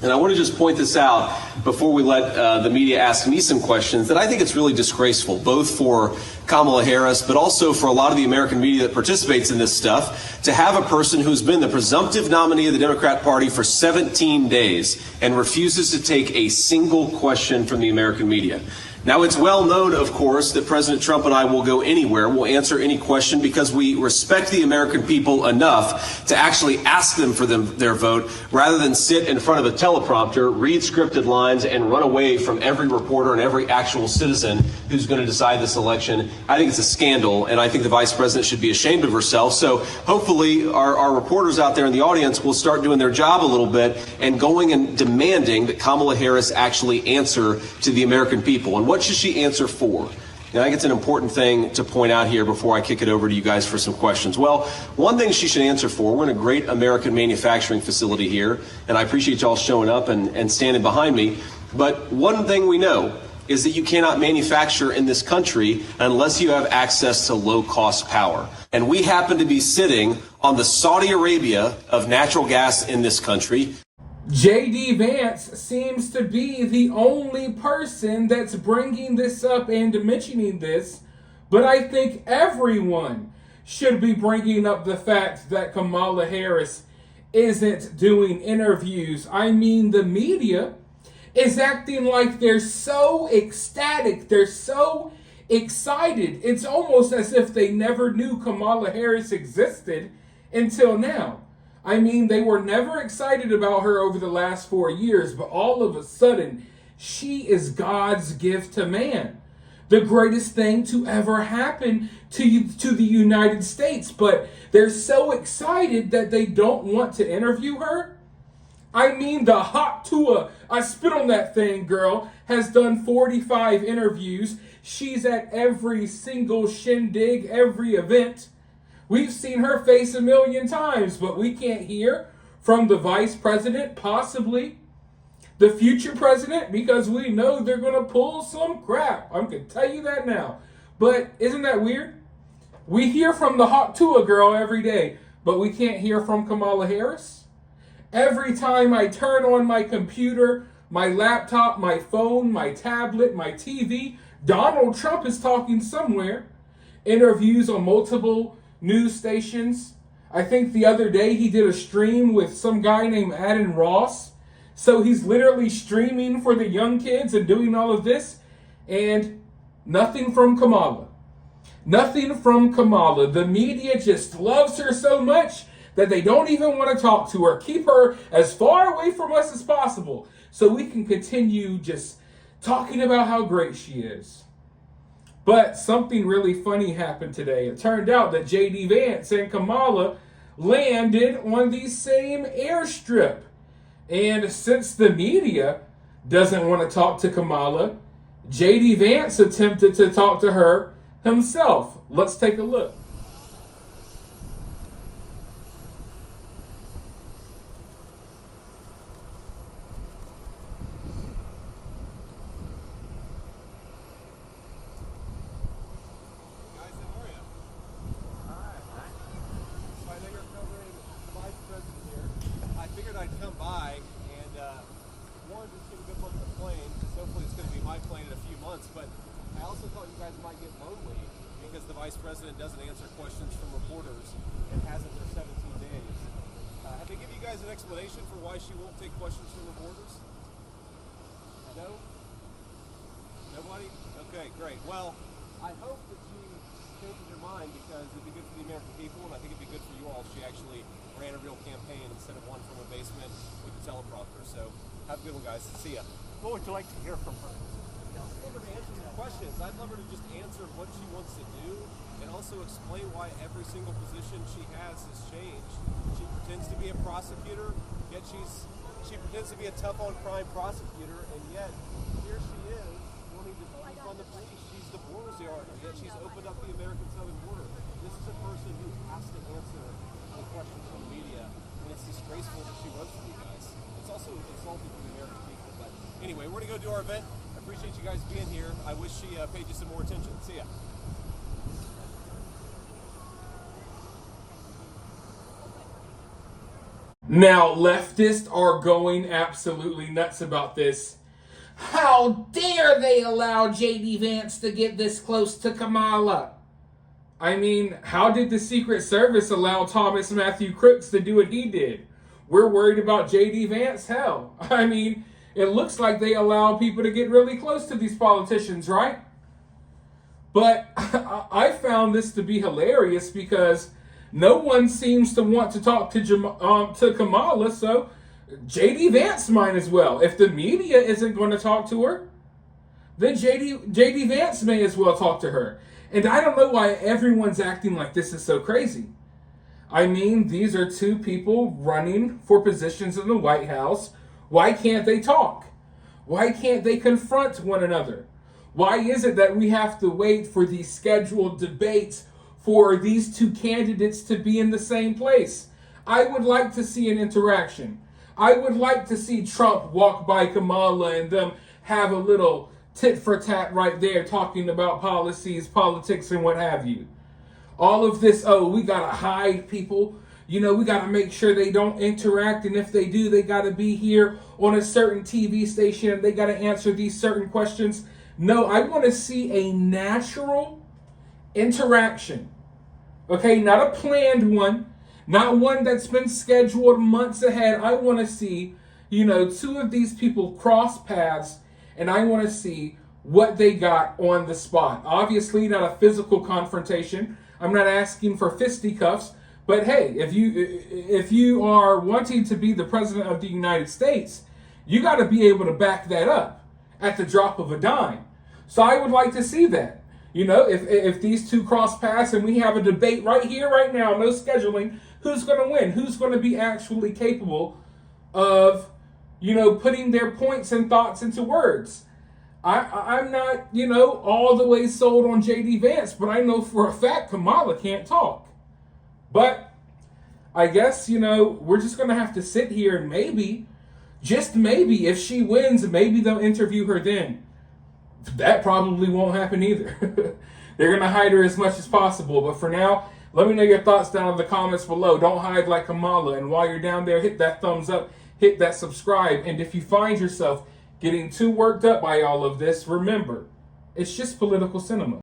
And I want to just point this out before we let the media ask me some questions, that I think it's really disgraceful, both for Kamala Harris, but also for a lot of the American media that participates in this stuff, to have a person who's been the presumptive nominee of the Democrat Party for 17 days and refuses to take a single question from the American media. Now, it's well known, of course, that President Trump and I will go anywhere, we'll answer any question, because we respect the American people enough to actually ask them for their vote, rather than sit in front of a teleprompter, read scripted lines, and run away from every reporter and every actual citizen who's going to decide this election. I think it's a scandal, and I think the Vice President should be ashamed of herself. So hopefully our reporters out there in the audience will start doing their job a little bit and going and demanding that Kamala Harris actually answer to the American people. And what should she answer for? And I think it's an important thing to point out here before I kick it over to you guys for some questions. Well, one thing she should answer for, we're in a great American manufacturing facility here, and I appreciate y'all showing up and standing behind me. But one thing we know is that you cannot manufacture in this country unless you have access to low-cost power. And we happen to be sitting on the Saudi Arabia of natural gas in this country. J.D. Vance seems to be the only person that's bringing this up and mentioning this, but I think everyone should be bringing up the fact that Kamala Harris isn't doing interviews. I mean, the media is acting like they're so ecstatic, they're so excited. It's almost as if they never knew Kamala Harris existed until now. I mean, they were never excited about her over the last 4 years, but all of a sudden, she is God's gift to man. The greatest thing to ever happen to the United States. But they're so excited that they don't want to interview her. I mean, the hot Tua, I spit on that thing, girl, has done 45 interviews. She's at every single shindig, every event. We've seen her face a million times, but we can't hear from the vice president, possibly the future president, because we know they're going to pull some crap. I'm going to tell you that now. But isn't that weird? We hear from the hot Tua girl every day, but we can't hear from Kamala Harris. Every time I turn on my computer, my laptop, my phone, my tablet, my TV, Donald Trump is talking somewhere. Interviews on multiple news stations. I think the other day he did a stream with some guy named Adam Ross. So he's literally streaming for the young kids and doing all of this. And nothing from Kamala. Nothing from Kamala. The media just loves her so much that they don't even want to talk to her. Keep her as far away from us as possible so we can continue just talking about how great she is. But something really funny happened today. It turned out that J.D. Vance and Kamala landed on the same airstrip. And since the media doesn't want to talk to Kamala, J.D. Vance attempted to talk to her himself. Let's take a look. I'd come by and one, just get a good look at the plane, because hopefully it's going to be my plane in a few months, but I also thought you guys might get lonely because the Vice President doesn't answer questions from reporters and hasn't for 17 days. Have they given you guys an explanation for why she won't take questions from reporters? No? Nobody? Okay, great. Well, I hope that she changes her mind, because it'd be good for the American people, and I think it'd be good for you all if she actually ran a real campaign instead of one from a basement with a teleprompter. So have a good one, guys. See ya. What would you like to hear from her? I'd love her to answer some questions. I'd love her to just answer what she wants to do and also explain why every single position she has changed. She pretends to be a prosecutor, yet she pretends to be a tough on crime prosecutor, and yet here she is wanting to defund the police. She's the border czar, yet she's opened up the American southern border. This is a person who has to answer the questions from the media, and it's disgraceful that she runs for you guys. It's also insulting for the American people. But anyway, we're going to go do our event. I appreciate you guys being here. I wish she paid you some more attention. See ya. Now, leftists are going absolutely nuts about this. How dare they allow J.D. Vance to get this close to Kamala? I mean, how did the Secret Service allow Thomas Matthew Crooks to do what he did? We're worried about J.D. Vance? Hell, I mean, it looks like they allow people to get really close to these politicians, right? But I found this to be hilarious because no one seems to want to talk to Kamala, so J.D. Vance might as well. If the media isn't going to talk to her, then J.D. Vance may as well talk to her. And I don't know why everyone's acting like this is so crazy. I mean, these are two people running for positions in the White House. Why can't they talk? Why can't they confront one another? Why is it that we have to wait for these scheduled debates for these two candidates to be in the same place? I would like to see an interaction. I would like to see Trump walk by Kamala and them have a little tit for tat right there talking about policies, politics, and what have you. All of this, we got to hide people. We got to make sure they don't interact. And if they do, they got to be here on a certain TV station. They got to answer these certain questions. No, I want to see a natural interaction. Okay, not a planned one. Not one that's been scheduled months ahead. I want to see, two of these people cross paths, and I want to see what they got on the spot. Obviously, not a physical confrontation. I'm not asking for fisticuffs. But hey, if you are wanting to be the president of the United States, you got to be able to back that up at the drop of a dime. So I would like to see that. If these two cross paths and we have a debate right here, right now, no scheduling, who's going to win? Who's going to be actually capable of, putting their points and thoughts into words? I'm not, all the way sold on J.D. Vance, but I know for a fact Kamala can't talk. But I guess, we're just going to have to sit here and maybe, just maybe, if she wins, maybe they'll interview her then. That probably won't happen either. They're going to hide her as much as possible. But for now, let me know your thoughts down in the comments below. Don't hide like Kamala. And while you're down there, hit that thumbs up, hit that subscribe. And if you find yourself getting too worked up by all of this, remember, it's just political cinema.